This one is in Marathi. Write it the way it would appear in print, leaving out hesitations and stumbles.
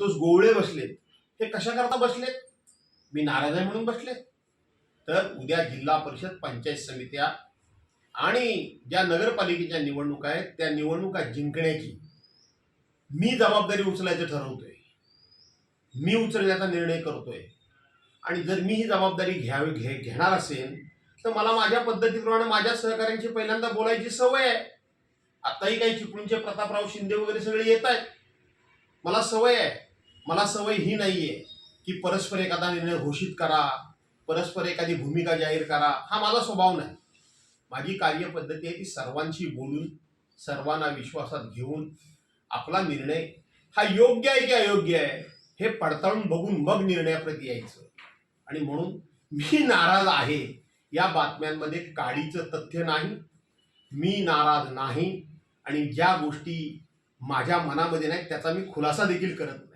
संतोष गोवळे बसलेत, हे कशा करता बसलेत? मी नाराज आहे म्हणून बसलेत? तर उद्या जिल्हा परिषद पंचायत समित्या आणि ज्या नगरपालिकेच्या निवडणुका आहेत त्या निवडणुका जिंकण्याची मी जबाबदारी उचलायचं ठरवतोय, मी उचलण्याचा निर्णय करतोय. आणि जर मी ही जबाबदारी घेणार असेल तर मला माझ्या पद्धतीप्रमाणे माझ्या सहकाऱ्यांची पहिल्यांदा बोलायची सवय आहे. आताही काही चिपळूणचे प्रतापराव शिंदे वगैरे सगळे येत आहेत, मला सवय आहे. मला सवय ही नाहीये की परस्पर एखादा निर्णय घोषित करा, परस्पर एखादी भूमिका जाहीर करा, हा माझा स्वभाव नाही. माझी कार्यपद्धती आहे ती सर्वांशी बोलून, सर्वांना विश्वासात घेऊन आपला निर्णय हा योग्य आहे की अयोग्य आहे हे पडताळून बघून मग निर्णयाप्रती यायचं. आणि म्हणून मी नाराज आहे या बातम्यांमध्ये काडीचं तथ्य नाही. मी नाराज नाही आणि ज्या गोष्टी माझ्या मनामध्ये नाहीत त्याचा मी खुलासा देखील करत नाही.